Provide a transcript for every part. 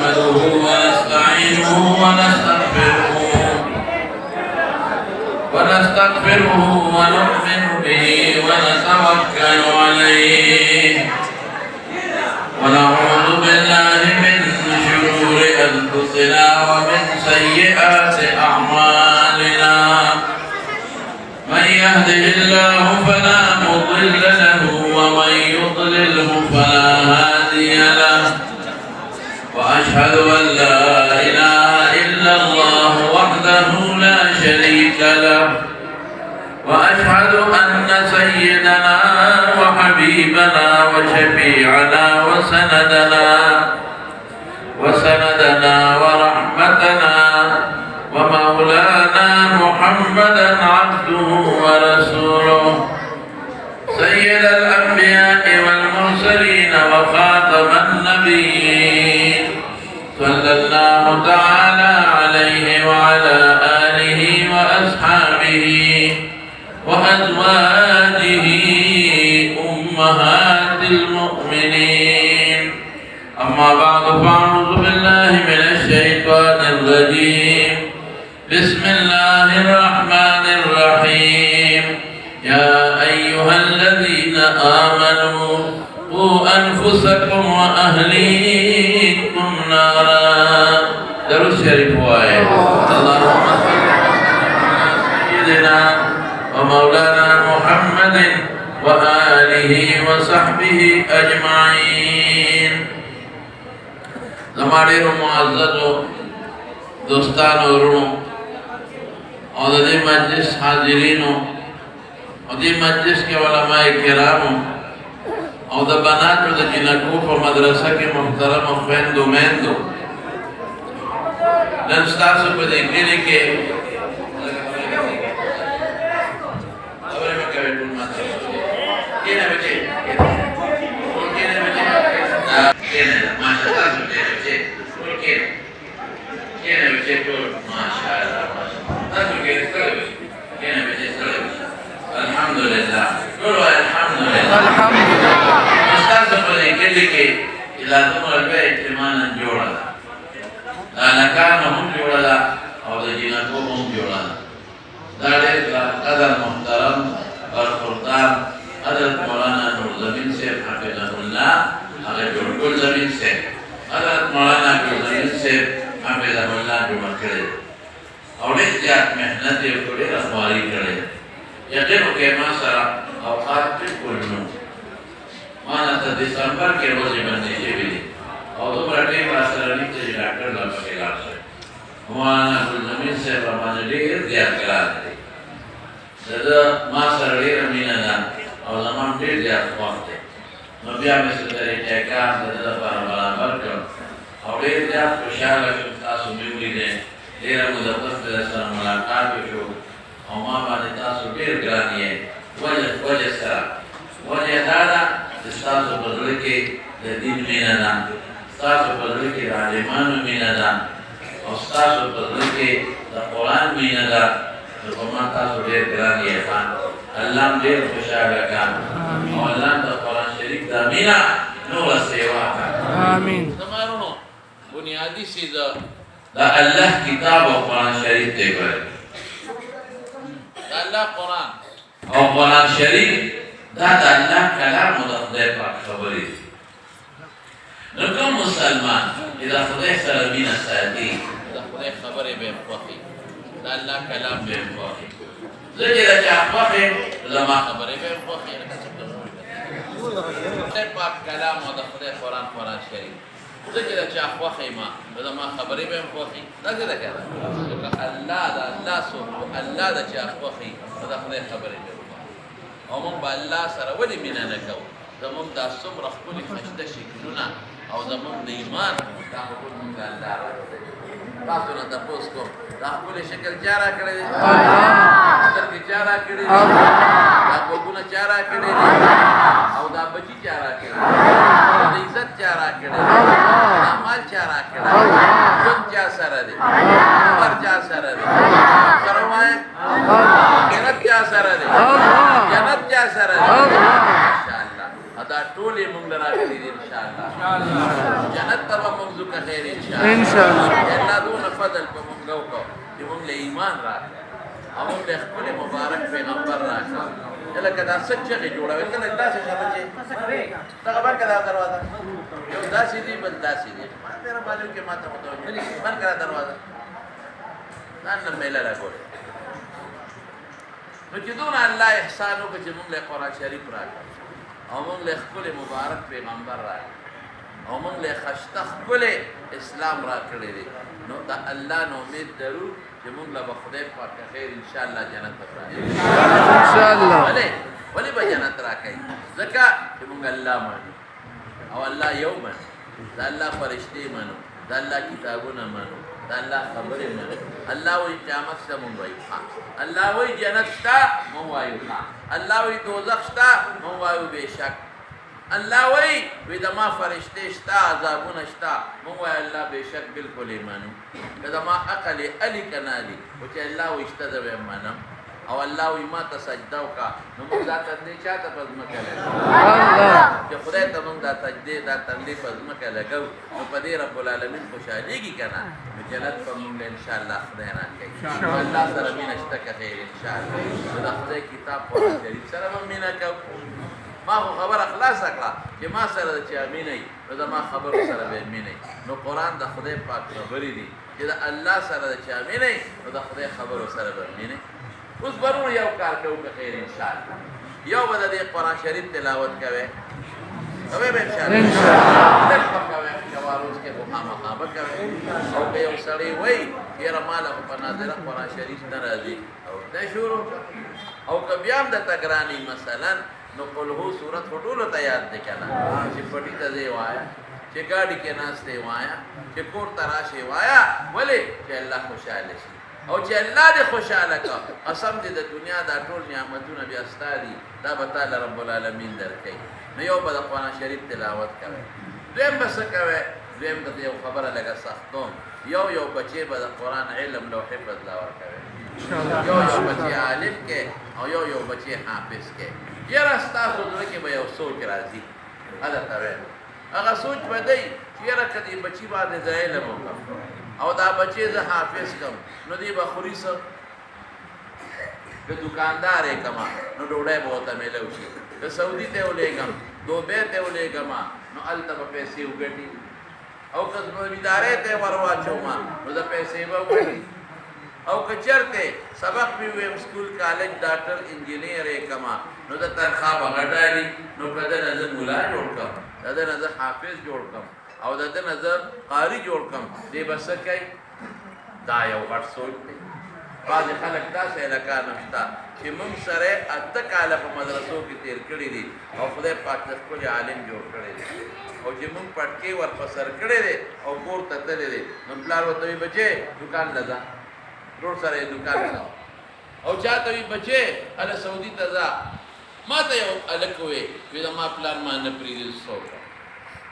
نحمده ونستعينه ونستغفره ونؤمن به ونتوكل عليه ونعوذ بالله من شرور أنفسنا ومن سيئات أعمالنا من يهده الله فلا مضل له ومن يضلله فلا هادي له وأشهد أن لا إله إلا الله وحده لا شريك له وأشهد أن سيدنا وحبيبنا وشفيعنا وسندنا ورحمتنا ومولانا محمدا عبده ورسوله سيد الأنبياء والمرسلين وخاتم النبيين صلى الله تعالى عليه وعلى آله وأصحابه وأزواجه أمهات المؤمنين أما بعد فأعوذ بالله من الشيطان الرجيم بسم الله الرحمن الرحيم يا أيها الذين آمنوا قوا أنفسكم وأهليكم نارا درود شريف واحد اللهم صل على سيدنا ومولانا محمد وآله وصحبه أجمعين زمانه معزز دوستان ورونو और दे मजलिस हाजिरीनो और दे मजलिस के उलमाए किरामो और द बनातो द जिनको को मदरसा के मुहतरम अफेंदो मेंदो नस्तासो को देखने के अबरे में कवे टूल मत ये ना बच्चे ये ना माशाल्लाह बच्चे ये ना बच्चे तो माशाल्लाह Alhamdulillah. Alhamdulillah. Ustaz boleh ke ila tumar bait imanan joda. Alakana hum joda aur jina ko hum joda. Dare qadar muhtaram aur qurdan Hazrat Maulana Nur Zamin se hafizahullah agar jodkul zamin se Hazrat Maulana Nur Zamin se hafizahullah jod kare. और एक जात मेहनत ये थोड़ी रखवाली करे यकीन हो के मासरा औकात बिल्कुल नो माना था दिसंबर के रोज बनने के भी और तो बड़े मासरा नीचे डॉक्टर लगा के इलाज है हमारा जमीन से रमान लेकर दिया करा दे जब मासरा ले रमीना ना और जमान ले दिया वक्त नबिया में से तेरे चेका जब बराबर कर और ले दिया खुशहाल के साथ सुमिली ने Era mudah-mudahan berdasarkan melangkah itu, Omar wanita supir geraniye, wajah sekarang, wajah dada, stasu berleki din minadan, stasu berleki radiman minadan, stasu berleki Quran minadan, berkomanta supir geraniye kan, Allah dia bersyaratkan, Allah Quran syirik damina, nula sewakan. Amin. Temaruno, bunyadi sida. दा अल्लाह किताब और कुरान शरीफ देखो दा अल्लाह कुरान और कुरान शरीफ दा अल्लाह कलाम मुदख्दे पर खबरी नकम मुसलमान इधर खुदा सलामीन सादी इधर खुदा खबरे बेवफी दा अल्लाह कलाम बेवफी ज़रा चाहते लमा खबरे बेवफी खुदा पाक कलाम मुदख्दे कुरान कुरान शरीफ ذكر شيخ وخيمة بدل ما خبري بين وخي لا كذا كذا الله ده الله سبحانه الله ده شيخ وخي بدل خذ خبري بين ومن بالله سر ولي من أنا كو زمن ده سمر خبري خشدة شكلنا أو زمن ديمان تأخذ من الله تاسو نه تاسو کو دا خپل شکل چارا کړی اثر کی چارا کړی دا وګونه چارا کړی او دا بچی چارا کړی دا عزت چارا کړی دا مال چارا کړی جون چا سره دی پر چا سره دی سروای جنت چا سره دی جنت چا سره دی ماشاءالله ادا ټول یې مونږ له راکړي دي انشاءالله جنت ته به مونږ ځو که خیر انشاءالله الله دونه فضل په مونږ وکړو چې مونږ له ایمان راکړو او مونږ له ښکلي مبارک پیغمبر راکړو لکه دا څه چغې جوړوي کله داسې شته چې دغه بند کړه دا دروازه یو داسې دي بل داسې دي ما تېره معلوم کې ما ته متوجه بند کړه دروازه ځان نه میله راګورې نو چې دونه الله احسان وکړو چې مونږ له قرآن شریف راکړو او مونږ له ښکلي مبارک پیغمبر راکړو او مونږ له ښایسته ښکلی اسلام راکړی دی نو د الله نه امید لرو چې مونږ له به خدای پاک خیر انشاءالله جنت ته راځي انشاءالله ولې به جنت راکوي ځکه چې مونږ الله منو او الله یو منو د الله فرشتې منو د الله کتابونه منو د الله خبرې منو الله وایي قیامت شته مونږ وایو الله وایي جنت شته مونږ وایو الله وایي دوزخ شته مونږ وایو بېشک الله وایي وی د ما فرشتې شته عذابونه شته مونږ وایو الله بېشک بلکل یې منو که زما عقل یې الي که نه الي خو چې الله وایي شته زه به یې منم او الله وایي ما ته سجده وکړه نو موږ دا تندې چا ته په ځمکه لګوو چې خدای ته موږ دا سجدې دا تندې په ځمکه لګوو نو په دې رب العالمین خوشحالېږي که نه نو جنت به موږ له انشاءالله خدای راکوي نو الله سره مینه شته که خیر انشاءالله نو د خدای کتاب قرآن شریف سره به مینه کوو ما خو خبره خلاصه کړه چې ما سره د چې مینه نو زما خبرو سره به مینه نو قرآن د خدای پاک خبرې دي چې د الله سره د چې مینه نو د خدای خبرو سره به مینه اوس برونو یو کار کوو که خیر انشاءالله یو به د دې قرآن شریف تلاوت کوئ کوئ به انشاءالله لږ به کوئ جواروز کې خو خامخا به کوئ او که یو سړی وایي یاره ما له خو په ناظره قرآن شریف نه راځي او ورته شروع او که بیا هم درته ګراني مثلا نو قل هو صورت خو ټولو ته یاد دی که نه چې پټي ته ځې وایه چې ګاډي کې ناست دی وایه چې کور ته راشې وایه ولې چې الله خوشحاله شي او چې الله دې خوشحاله کړه قسم دې د دنیا دا ټول نعمتونه بیا ستا دي دا به تاله رب العالمین درکوي نو یو به د قرآن شریف تلاوت کوئ دویم به څه کوئ دویم ته یو خبره لږه سختوم یو بچی به د قرآن علم لو حفظ لا ورکوئ یو بچی عالم کې او یو بچی حافظ کې یاره ستاسو زړه کې به یو سوچ راځي هله ته وایم هغه سوچ به دی چې یاره که دې بچي باندې زه علم وکړم او دا بچی زه حافظ کم نو دی به خوري څه که دوکاندار یې کړمه نو ډوډۍ به ورته میلو شي که سعودي ته ولېږم دوبۍ ته ولېږمه نو هلته به پیسې وګټي او که زمیندارۍ ته یې ور واچومه نو د پیسې به وګټي او که چېرته سبق مې ویم سکول کالج ډاکټر انجینیر یې کړمه نو د تنخواه به غټالي نو که د نه زه ملا جوړ کړم د ده نه زه حافظ جوړ کړم او د ده نه زه قاري جوړ کړم دی به څه کوي دا یو غټ سوچ دی بعضې خلک داسې هلکان هم شته چې موږ سره 8 کاله په مدرسو کې تېر کړي دي او خدای پاک د ښکلي عالم جوړ کړی دی او چې موږ پټکې ور په سر کړی دی او کور ته تللی دی نو پلار ورته وایي بچې دوکان ته ځه ورور سره یې دوکان ته او چا ته وایي بچې هله سعودي ته ځه ما ته یو هلک ووی زما پلار ما نه پرېږدي زه څه وکړم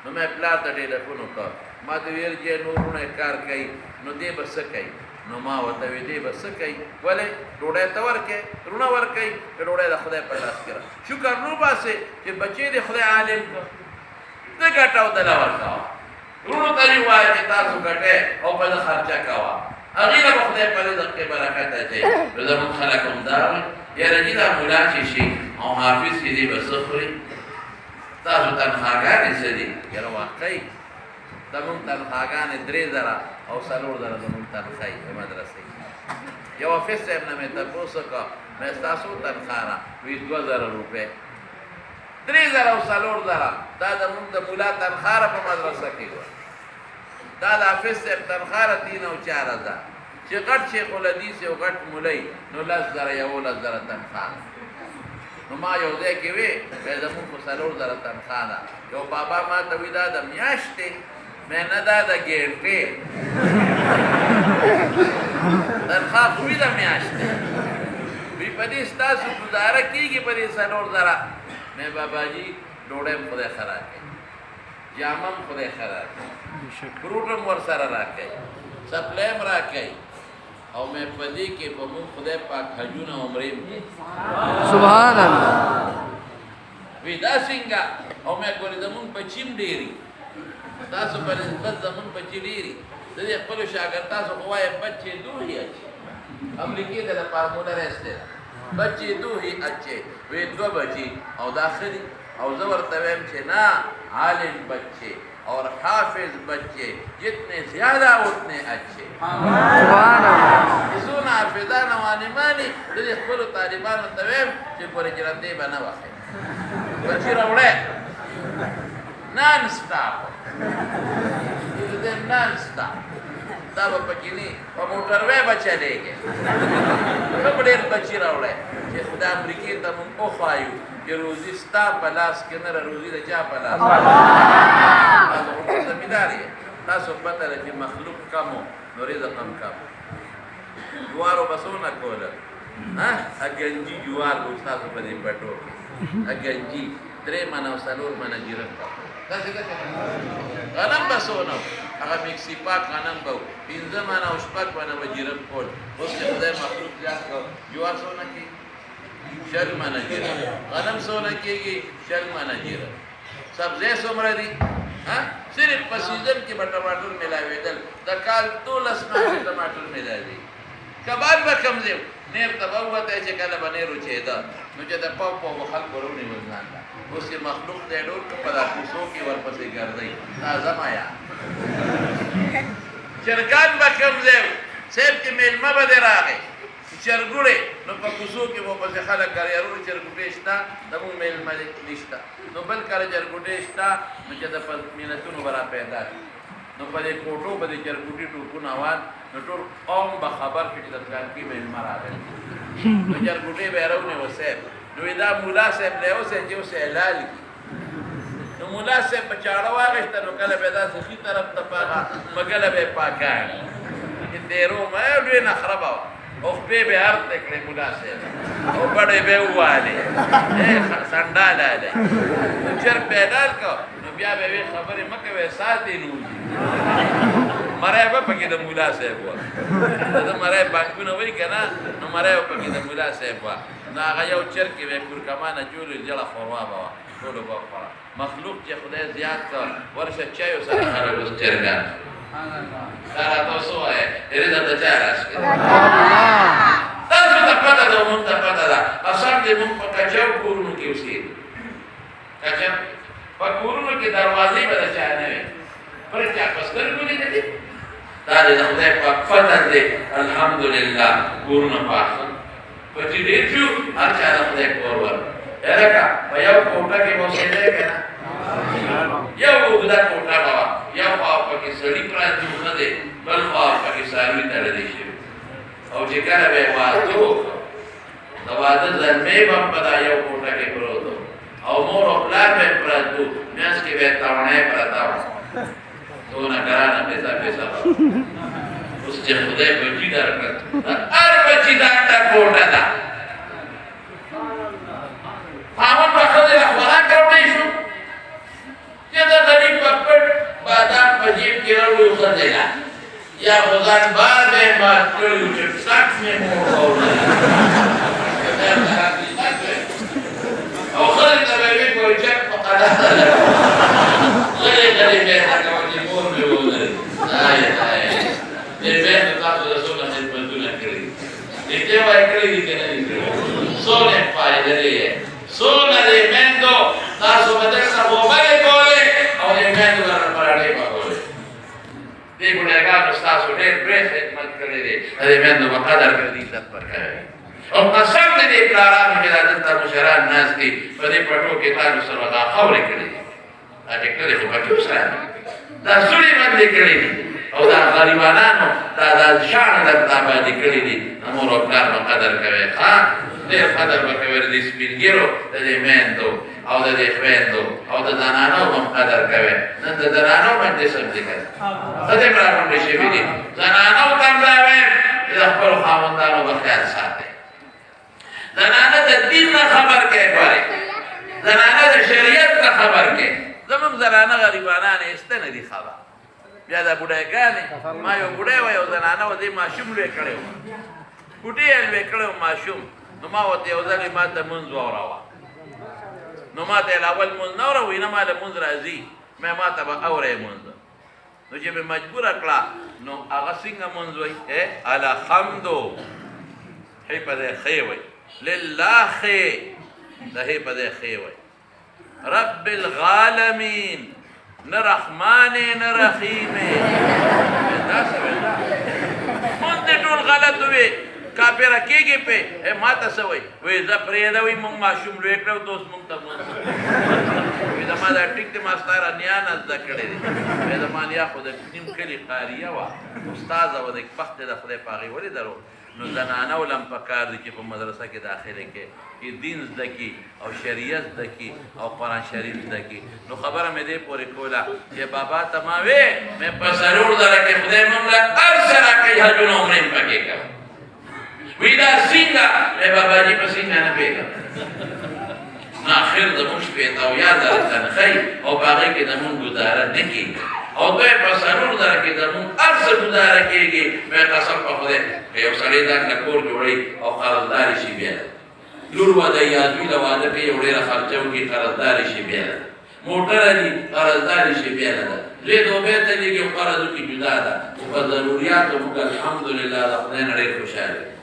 نو مې پلار ته ټېلیفون وکړ ما ته ویل چې نورونه کار کوي نو دی به څه کوي نو ما ورته وی دی به څه کوي ولې ډوډۍ ته ورکوي رونه ورکوي که ډوډۍ د خدای په لاس کې را شکر نو باسې چې بچې د خدای عالم کړه ته ګټه او دله ورکوه رونو ته یې ووایه چې تاسو ګټئ او بله خرچه کوه هغې له به خدای په رزق کې برکت اچوي نو زموږ خلک هم دا وایي یاره جي دا ملا چې شي او حافظ چې دی به څه خوري تاسو تنخواګانې څه دي یاره واقعي زموږ تنخواګانې 3000 او 4000 زموږ تنخواهي د مدرسې یو حافظ صاحب نه مې تپوس وکړه مې ستاسو تنخوا نه وي 2000 روپۍ 3000 او 4000 دا زموږ د ملا تنخوا په مدرسه کې وه دا د حافظ صاحب تنخوا 3 او 4000 چې غټ شیخ الحدیث او غټ مولای نو 10000 یا 12000 تنخوا نو ما یو ځای کې وی زموږ خو 4000 تنخوا ده یو بابا ما ته وی دا د میاشتې مې نه دا د ګنټې تنخوا خو وي د میاشتې وی په دې ستاسو ګزاره کېږي په دې 4000 مې باباجي ډوډۍ هم خدای ښه راکوي جامه هم خدای ښه راکوي فروټ هم ورسره راکوي سپلی هم راکوي او مې په دې کې په موږ خدای پاک حجونه عمرې سبحان الله وی دا څنګه او مې ګورې زمونږ بچي هم ډېري تاسو په نسبت زمونږ بچي ډېري د دې خپلو شاګرد تاسو خو وایه بچې دو هي اچھے امریکې ته د فارموله رستی بچې دو هي اچھے وی دوه بچي او دا ښه دي او زه ورته وایم چې نه عالم بچے اور حافظ بچے جتنے زیادہ اتنے اچھے اسونا حافظان و عالمانی د دې خپلو طالبانو ته وایم چې پورې جرندې به نه وښئ بچي راوړی نان سټاپ نان سټاپ دا به پکې نه په موټروی به چلېږي ښه به ډېر بچي راوړی چې خدا امریکې ته مونږ وښایو چې روزي ستا په لاس کې نه روزي د چا په لاس تاسو خو زمیندار یې تاسو پته ده چې مخلوق کم و نو رزق هم کم جوارو به څونه کوله اګنجي جوار به ستاسو په دې پټو کې اګنجي 3 منه او 4 منه جیره داسې ګټه غنم به څونه هغه مکسي پاک غنم به 15 منه او 6 منه به جیره کول اوس چې خدای مخلوق زیات کړ جوار څونه کېږي 6 منه جیره غنم څونه کېږي 6 منه جیره سبزی څومره دي صرف په سیزن کې به ټماټر ملاوېدل د کال 12 میاشتې ټماټر ملاوي کباب به کم دی نیر ته به ووتی چې کله به نیر وچېده نو چې د پاو پاو به خلکو ورونیول ځان ته اوس چې مخلوق دی ډول په دا کوڅو کې ورپسې ګرځئ تازه مایا چرګان به کم دی صاحب چې میلمه به دی راغی چرګوړې نو په کوڅو کې به پسې خلک ګریارونه چرګوټې شته زمونږ میلمه نشته نو بل کله چرګوټې شته نو چې د ملتونو به را پیدا شي نو په دې کوټو به د چرګوټي ټوپونه وان نو ټول قوم به خبر کړي چې د فلانکي میلمه راغلی نو چرګوټې به یې راونیوه صاحب نو دا ملا صاحب له اوسه چې اوسه حلال کړي نو ملا صاحب به چاړه واخېسته نو کله به یې داسې ښي طرف ته پاغه کله به یې پاکاڼ چې تېرو ما ډېر نخره به وه او خپې به هر ته کړې ملا صاحب او بډې به یې ووهلې سنډال هلی نو چرګ به یې ډال کړه نو بیا به یې خبرې مه کوې ساتې نوځي مری به پکې د ملا صاحب وه د مری بانکونه وایي که نه نو مری به پکې د ملا صاحب وه نو هغه یو چرګ کې به یې کورکمانه جوړې جړه خوروا به وه ټولو به وخوړه مخلوق چې خدای زیات کړ ورشه چایو سره خراب اوس چرګان دا راته څه وایې رزق د چا راس کې تاسو ته پته ده مونږ ته پته ده اصل دې مونږ په کچاو کورونو کې اوسېږو کچاو په کورونو کې دروازې به د چا نه وي پر چا په سترګو لیدلې دا دې د خدای پاک فضل دی الحمدلله کورونه پاک په چې ډېر شو هر چا د خدای کور ورکړ لکه په یو کوټه کې به اوسېدی که نه یو اوږده کوټه به وه یو خوا پکې سړي پراته وو ښه دی بل خوا پکې څاروي تړلی شوي او چې کله به یې واده وکړ د واده زلمۍ به هم په دا یو کوټه کې پروت و او مور او پلار به یې پراته وو منځ کې به یې تاوڼۍ پرته وه دونه ګرانه پیسه به اوس چې خدای بچي درکړه هر بچي دا کوټه ده خاوند به ښځې له خوراک راوړی شو چې د غریب په پټ بادام په جیب کې راوړي ښځې له یا خو ځان بار به یې مات کړي و چې سټ مې مور راوړی او ښځې ته به یې ویل کوي چک په قدم غلې غلې به یې ته کوه چې مور مې ولري دې بېرته تاسو د څومره خدمتونه کړي دې ته وایي کړي دي که نه دي کړي څونه فایده دی څونه د میندو تاسو به درته غوبلې کولې او د میندو درته پراټې پخولې دې ګناهګانو ستاسو ډېر پرې خدمت کړی دی د دې میندو به قدر کړي عزت ورکوي او قسم د دې پلارانو چې دا دلته مشران ناست دي په دې پټو کې تاسو سره دا خاورې کړي دي دا ټکټرې خو پکې اوس راغلي دا سوړې باندې کړي دي او دا غریبانانو دا شان درته باندې کړي دي د مور او پلار به قدر کوي ښه ډېر قدر به کوي د دې سپین ږیرو د دې میندو او د دې خویندو او د زنانو هم قدر کوي نن د زنانو باندې سبزي کوي ښځې به راغونډې شوي دي زنانو ته هم دا وایم چې د خپلو خاوندانو به خیال ساتئ زنانه د دین نه خبر کوي ګورې زنانه د شریعت نه خبر کوي زموږ زنانه غریبانان ایسته نه دي خبر بیا دا بوډاګانې ما یو بوډۍ وه یو زنانه وه دې ماشوم لوی کړی و بوټي یې لوی کړی و ماشوم نو ما ورته یو ځل یې ما ته لمونځ واوراوه نو ما ته الاول مونځ نه وروي نه ما له مونځ راځي ما ته به اورې مونځ نو چې مې مجبوره کړه نو هغه څنګه مونځ وایي الحمدو هی په دې ښې وایي لله ښې د هی په دې ښې وایي رب العالمین نه رحمان نه رحیم داسې وایي مونځ دې ټول غلط وي کاپیره کېږي پې ما ته څه وایي وایي زه پرېږده وایي مونږ ماشوم لوی کړه اوس مونږ ته مونځ وایي زما دا ټیک دی ما ستا رانیا نه زده کړی دی وایي زما نیا خو د نیم کلي قاریه وه استاذه وه د بخت یې د خدای په هغې ولې درو نو زنانه ولم پکار دي چې په مدرسه کې داخله کې چې دین زده کړي او شریعت زده کړي او قرآن شریف زده کړي نو خبره مې دې پورې کوله چې بابا ته ما وې مې په ضرور دره کې خدای موږ له هر څه راکوي حجونه عمرې مې پکې کوم وی دا څنګه مې باباجي په څنګه نه پوهېږم نو اخر زموږ شپېتاویا زره تنخۍ او په هغې کې زموږ ګزاره نه کېږي او دوی په څلور زره کې زموږ هر څه ګزاره کېږي مې قسم په خدای که یو سړی دنګه کور جوړوي او قرضداري شي بیا لور واده یا زوی له واده کوي یو ډېره خرچه وکړي قرضداري شي بیا ده موټره دي قرضداري شي بیا ده زوی دوبۍ ته لېږي او قرض وکړي جدا ده خو په ضروریاتو موږ الحمدلله د خدای نه ډېر خوشحال یو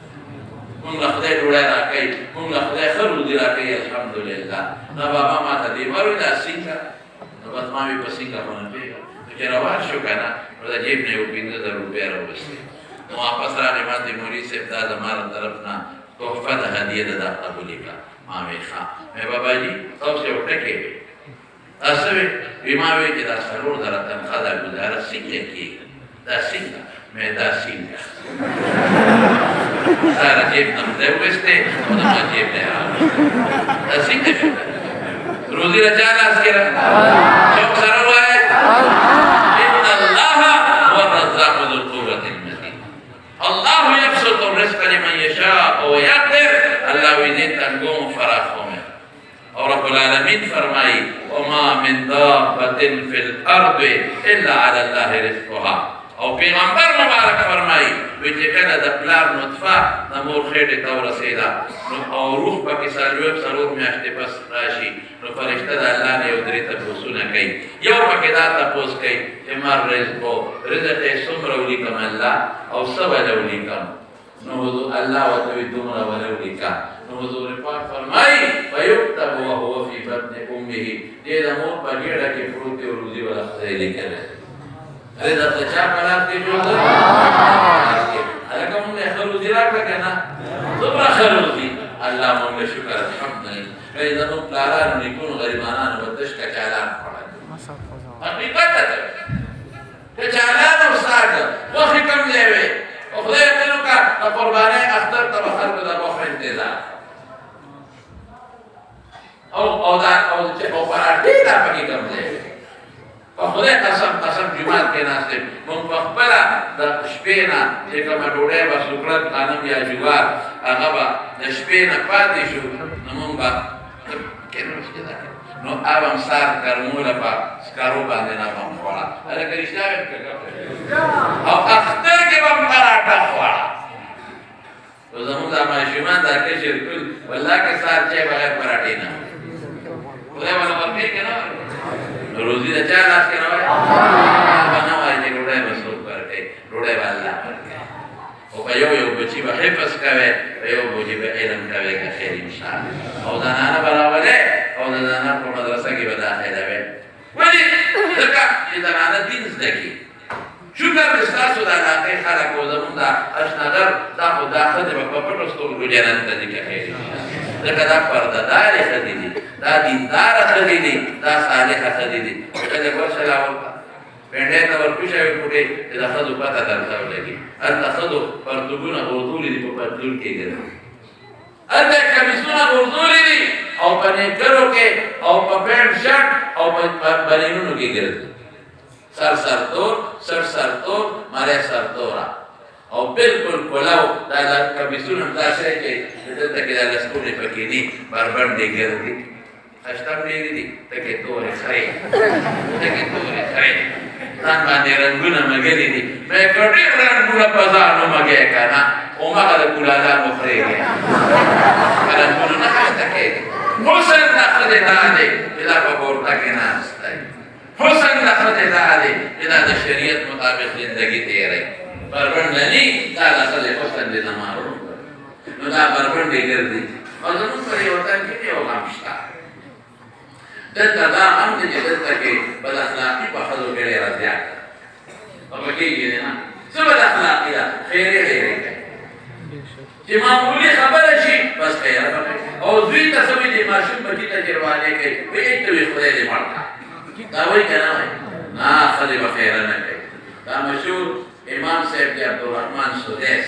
مونږ له خدای ډوډۍ راکوي مونږ له خدای ښه روزي راکوي الحمدلله نو بابا ما ته دې وایي دا څنګه نو بس ما وایي په څنګه خو نه پوهېږم نو چې روان شو که نه نو د جیب نه یو 15,000 روپۍ راوستې نو واپس راغی ما ته مولوي صاحب دا زما له طرف نه تحفه ده هدیه ده دا قبولې کړه ما وایي ښه مې باباجي تاسو یو ټکې وې دا څه وې وی ما وایي چې دا 4,000 تنخواه دا ګزاره څنګه کېږي دا څنګه مې دا څنګه سارا جیب نه خدای وویستې او د ما جیب نه راغله دا څنګه شو روزي له چا لاس کې ده څوک سره وایي ان الله هو الرزاق ذو القوة المتين الله يبسط الرزق لمن يشاء ويقدر الله وی دې تنګوم فراخوم او رب العالمین فرمایي وما من دابة في الارض الا على الله رزقها او پیغمبر مبارک فرمایي وی چې کله د پلار نطفه د مور خېټې ته ورسېده نو او روح پکې څلور میاشتې پس راشي نو فرشته د الله نه یو درې تپوسونه کوي یو پکې دا تپوس کوي چې مر رزقو رزق یې څومره ولیکم الله او څه وله ولیکم نو الله ورته وایي دومره وله ولیکه نو حضور پاک فرمایي ویکتب وهو فی بطن امه دې د مور په ګېډه کې پروت دی او روزي وله خدای لیکلی رزق د چا په لاس کې جوړ ده هلکه مونږ یې ښه روزي راکړه که نه څومره ښه روزي الله مونږ له شکر الحمدلله وایي زموږ پلارانو نیکونو غریبانانو به تش کچالان خوړل حقیقت ده کچالان او ساګ غوښې کم ځای وې او خدای ته نو که د قربانۍ اختر ته به خلکو د غوښو انتظار او پراټې دا پکې کم ځای وې په خدای قسم جومات کې ناست یم مونږ په خپله د شپې نه چې کومه ډوډۍ به سوکړک غنم یا جوار هغه به د شپې نه پاتې شو نو مونږ به نو اب هم سار کرموله په سکارو باندې نه به هم خوړه هلکه رښتیا ویم که او اختر کې به هم پراټه خوړه نو زمونږ دا ماشومان دا کشر ټول والله که سار چای بغیر پراټې نه خدای والا ورکوي که نه روزي د چا لاس کې نه وایي به نه وایي چې ډوډۍ به څوک ورکوي ډوډۍ به الله ورکوي او که یو بچي به حفظ کوې په یو بچي به علم کوې که خیر انشاءالله او زنانه به راولې او د زنانه په مدرسه کې به داخلوې ولې ځکه چې زنانه دین زده کړي شکر دې ستاسو د علاقې خلک او زمونږ دا اشنغر دا خو دا ښځې به په پټو سترګو جنت ته ځي که خیر انشاءالله ځکه دا پردهدارې ښځې دي دا دینداره ښځې دي دا صالحه ښځې دي ښځې ورشه راورته پینډۍ ته ورکوشه وي ټوټې چې د ښځو پته درته ولګي هلته ښځو پرتوګونه غورځولي دي په پتلون کې ګرځي هلته یې کمیسونه غورځولي دي او په نیکرو کې او په پینټ شرټ او په بنینونو کې ګرځي سرتور سرتور مرۍ سرتوره او بالکل کلاو دا کمیسونه دا شی چې دلته کې دا لستونې پکې دي بربنډې ګرځي اشتم ډېرې دي تکې تورې خرې ځان باندې رنګونه مږلي دي مې که ډېر رنګونه په ځان ومږې که نه هماغه د کولالانو خرې دي رنګونه نه ښایسته کېږي حسن د ښځې دا دی چې دا په کورته کې ناست دی. حسن د ښځې دا دی چې دا د شریعت مطابق زندګي تېروي. بربنډني دا د ښځې حسن دی زما ورور. نو دا بربنډې ګرځي او زموږ په دې وطن کې یو غم شته. دلته دا هم دی چې دلته کې بد اخلاقي په ښځو کې ډېره زیاته ده. په پکې کېږي نه څه بد اخلاقي ده، خیرې ډېرې کوي چې معمولي خبره شي بس خیره به کوي. او دوی ته څه وایي چې ماشوم بچي ته چې روانې کوي وایي ته وایي خدای دې مړ کړه. دا وایي که نه وایي؟ نه ښځې به خیره نه کوي. دا مشهور امام صاحب دی عبدالرحمن سدیس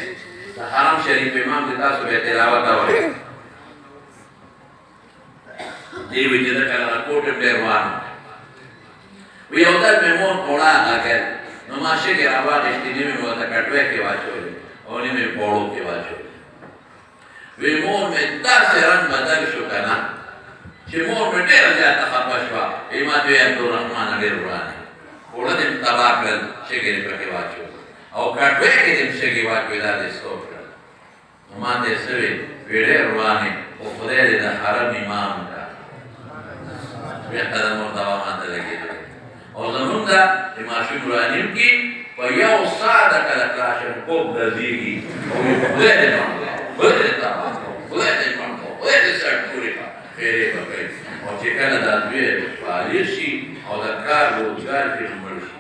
د حرم شریف امام دی، تاسو به تلاوت اورئ. دی وایي چې زه کله کوټ یم ډېر روان وم. وایي یو ځل مې مور پوړه لګل نو ماشې کې راواخېستې، نیمې مې ورته کټوۍ کې واچولې او نیمې مې پوړو کې واچولې. وی مور مې داسې رنګ بدل شو که نه چې مور مې ډېره زیاته خفه شوه. وی ما ته ویې عبدالرحمانه ډېر ورانې اوړه دې تباه کړل، شګې دې پکې واچول او کټوۍ کې دې شګې واچوې، دا دې سوپ کړل. نو ما ته یې څه وی؟ وی ډېر ورانې خو خدای دې د حرم امام کړه. بېرته د مور دوا ماته لګېدلې. او زمونږ دا چې ماشوم روانیم کې په یو ساعته کله کلاشنکوف ګرځېږي او وی خدای دې مړ کړه، خدای دې تباه کړه، خدای دې مړ کړه، خدای دې سر پورې کړه، خیرې به کوي. او چې کله دا دوی فعالي شي او د کار روزګار کې مړ شي،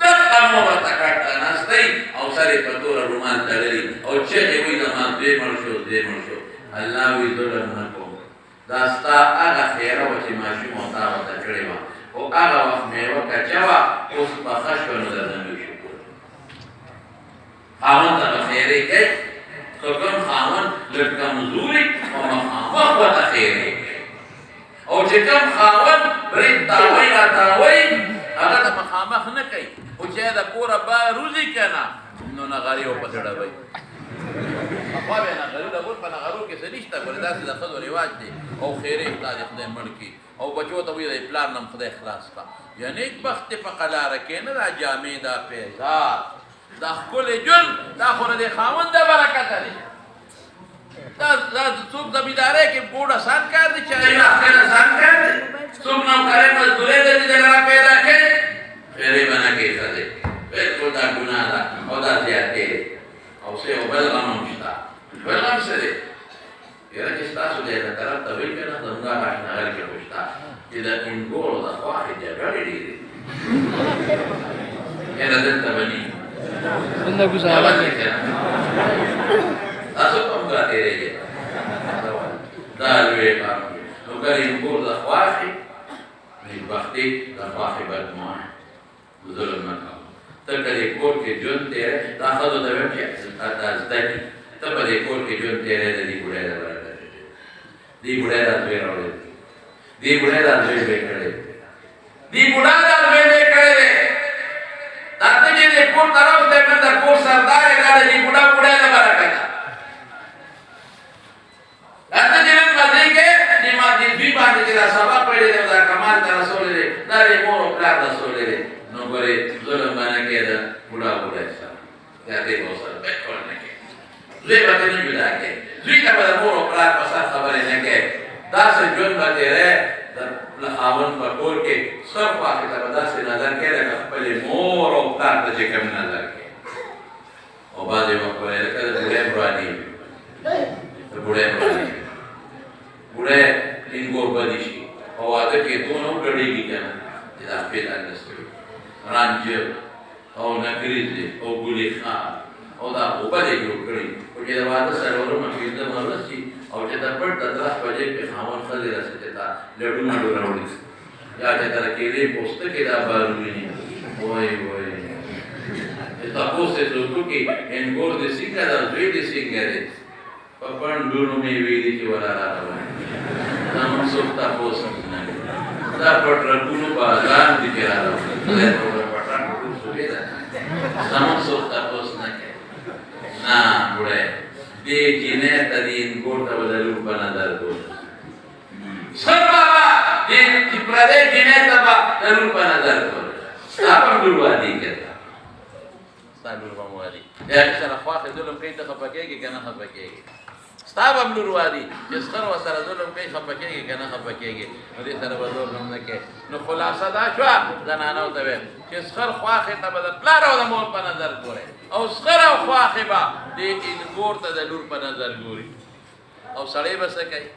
دغه مور ورته کټ ته ناستی او سر یې په توره رومال تړلي او چغې وایي زما دوی مړ شو، دوی مړ شو. الله وایي ظلم نه کوم، دا ستا هغه خیره وه چې ماشوم او تا ورته کړې وه، خو هغه وخت میوه کچه وه، اوس پخه شوه نو درته نه شو کولی. خاوند ته به خیرې کوي، خو کوم خاوند لږ کمزوري او مخامخ ورته خیرې کوي. او چې کوم خاوند برید تاوی راتاوی هغه ته مخامخ نه کوي، خو چې د کوره بار روزي که نه نو نغري ورپسې ډبوي. پخوا به یې نغري ډبول، په نغرو کې څه نشته، ګورې داسې د ښځو رواج دی. او خیرې خدای دې خدای مړ کړي او بچو ته وایي د پلار نه خدای خلاص کړه. یا نیک بخت دې په قلاره کې نه دا جامې دا پیزار دا ښکلی ژوند دا خو د دې خاوند د برکته دی. دا څوک زمیندارۍ کې ګوډ اسان کار دی، چارې مخکې اسان کار دی. څوک نوکرۍ مزدورۍ ته دې دلته پیدا کړي، خیرې به نه کوي ښځې. بلکل دا ګناه ده او دا زیاتې دی. او څه یو بل غم هم شته. بل غم څه دی؟ یاره چې ستاسو د یوه طرف ته وایي که نه زموږ هغه اشنغر کې خو شته چې د انګورو د خواښې جګړې ډېرې دي. یاره دلته به نه تاسو په موږ راتېرېږئ دا لوی کار دی. نو که انګور د خواښې نیکبختي د خواښې بدګماني ظلم نه کوه. ته که دې کور کې ژوند تېری دا ښځو ته ویم چې دا زده کړي. ته په دې کور کې ژوند تېری د دې بوډۍ د برکت دی. بوډۍ دا زوی راوړی دی، دې بوډۍ دا زوی بې کړی دی، دې بوډا دا زوی بې کړی دی. دا ته چې دې کور طرف دی نن د کور سردار یې دا د دې بوډا بوډۍ د برکت ده. دا ته چې نن مزې کې چې ما دې دوی باندې چې دا سبق ویلی دی او دا کمال ته رسولی دی دا دې مور او پلار رسولی دی. نو ګورې ظلم به نه کوې د بوډا بوډۍ سره، زیاتې به ورسره بالکل نه کوې. زوی به ته نه جدا کوې، زوی ته به د مور او پلار په سر خبرې نه کوې. داسې ژوند به تېری د خاوند په کور کې سر خواښې ته به داسې نظر کوې لکه خپلې مور او پلار ته چې کوم نظر کوې. او بعضې وخت به یې لکه د بوډۍ برانې وي، د بوډۍ برانې وي، بوډۍ انګور بدې شي او واده کې دونه وګډېږي که نه چې دا خپې دانستې رانجه او نګریزې او ګلې خان او دا اوبه دې جوړ کړي. خو چې د واده سرورونه پېنځه ورځ شي او چې د پټ د درخت په جیب کې خاوند ښځې راسي چې تا لډو مډو راوړي یا چې تا د کیلې پوستکي دا بار وویني وایي وایي چې تپوس یې څوک وکړي انګور دې څنګه ده زوی دې څنګه دی په پنډونو مېوې دي چې ولا راروانې زموږ څوک تپوس نه کوي. دا پټ رګونو بازار دي چې راروانې پټان ټول سوې ده زموږ څوک تپوس نه کوي. نه بوډۍ دې جینۍ ته دې انګور ته به د لور په نظر ګوري. سر بابا دې چې پردۍ جینۍ ته به د لور په نظر ګوري. ستا به هم لور وادي کړه، ستا لور به هم وادي. د هغې سره خواښې ظلم کوي ته خفه کېږې که نه خفه کېږې؟ ستا به هم لور وادي چې سخر ورسره ظلم کوي خفه کېږي که نه خفه کېږي نو دې سره به ظلم نه کوې نو خلاصه دا شوه زنانو ته ویل چې سخر خواښې ته به د پلار او د مور په نظر ګورئ او سخر او خواښې به دې انګور ته د لور په نظر ګوري او سړی به څه کوي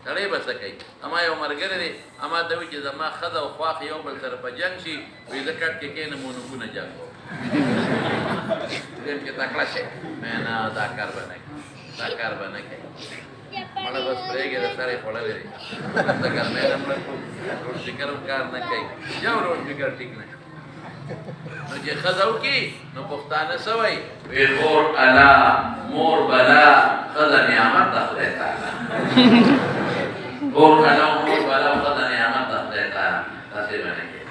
سړی به څه کوي اما یو ملګری دی اما ته وایي چې زما ښځه او خواښې یو بل سره په جنګ شي وایي زه کټ کې کښېنم مونږونه جنګ کوم دیم کې تکړه شي نه دا کار به نه کوي دا کار به نه کوي مړه بس پرېږدي د سر یې خوړلی دی د ګرمۍ نه مړه کړو روډ فکر هم کار نه کوي یو روډ فکر ټیک نه شو نو چې ښځه وکړي نو پښتانه څه وایي وی خور الا مور بلا ښځه نعمت د خدای تعالی خور الا مور بلا ښځه نعمت د خدای تعالی داسې به نه کوي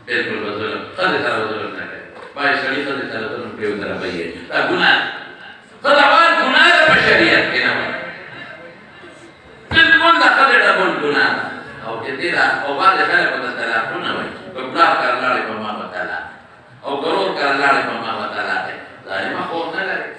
بلکل به ظلم ښځې سره به ظلم نه کوي باید سړي ښځې سره ظلم کوي ورسره به یې دا ګناه ښځه باید ګناه ده په شریعت کې نه وایي بالکل د ښځې ډبل ګناه ده او چې دې ده او بعضې خلک ورته طلاقونه وایي که پلار کره لاړې په ما به طلاق او که ورور کره لاړې په ما به طلاق دی ظالمه خور نه لري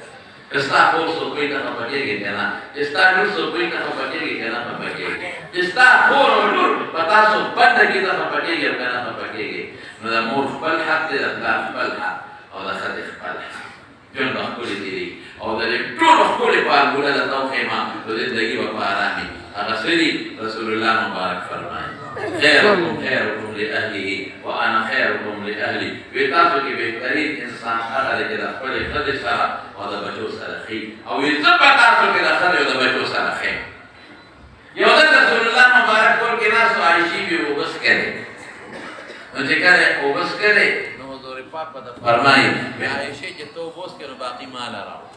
که ستا خور څوکۍ ته خفه کېږي که نه چې ستا لور څوکۍ ته خفه کېږي که نه خفه کېږي چې ستا خور او لور په تاسو بندګي ته خفه کېږي او که نه خفه کېږي نو د مور خپل حق دی د پلار خپل حق او د ښځې خپل حق ژوند به ښکلې تېرېږي او د دې ټولو ښکلې فارموله درته وښیمه نو زندګي به په ارامي هغه څه دي رسول الله مبارک فرمایي خیرکم خیرکم لأهله وانا خیرکم لأهلي وی تاسو کې بهترین انسان هغه دی چې د خپلې ښځې سره او د بچو سره ښي او وی زه په تاسو کې د ښځې او د بچو سره ښیم یو ځل رسول الله مبارک کور کې ناستو عایشې بي اوبس کړې نو چې کله اوبس کړې نو حضور پاک به فرمایي وی عایشې چې ته اوبس کړې نو باقي مال راوړه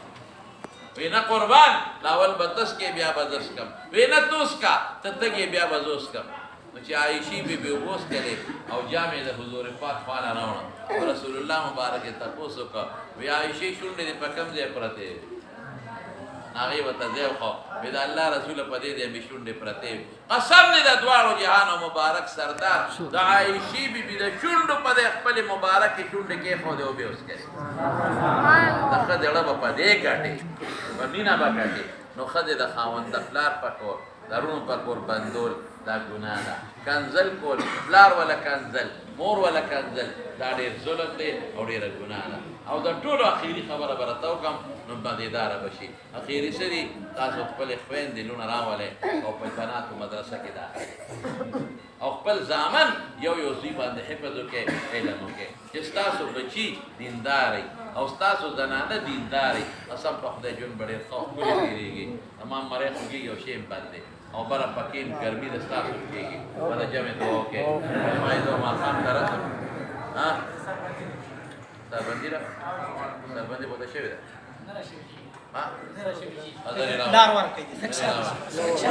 وی نه قربان لاول به تس کې بیا به دس کم وی نه توس کا ته تګې بیا به زوس کم نو چې عایشې بي بي اوبس کړې او جامې د حضور پاک خواله راوړه رسول الله مبارک یې تپوس وکړه وی عایشې شونډې دې په کوم ځای پرتې هغې ورته ځای وښوه وی د الله رسوله په دې ځای مې شونډې پرتې وي قسم دې د دواړو جهانو مبارک سردار د عایشې بي بي د شونډو په دې خپلې مبارکې شونډې کېښودې او بې اوس کړې د ښځې زړه به په دې ګټې په مینه به ګټې نو ښځې د خاوند د پلار په کور درونو په کور بندول دا ګناه ده کنځل کول پلار ولا کنځل مور ولا کنځل دا ډېر ظلم دی او ډېره ګناه ده او د ټولو اخري خبره به راته وکړم نو مدیداره به شي اخري څه دي تاسو خپلې خویندې لونه راولئ او په بناتو مدرسه کې داخل او خپل زامن یو یو زوی باندې حفظ وکړئ علم وکړئ چې ستاسو بچي دیندارئ او ستاسو زنانه دیندارئ قسم په خدای ژوند به ډېر ښه او ښکلې تېرېږي تمام مری خوږېږي او شی هم بند دی او بره پکې ګرمي د ستاسو کېږي بله جمع دعا وکړئ مایدو ماښام ته رسم سربندي را سربندي بوده شوې ده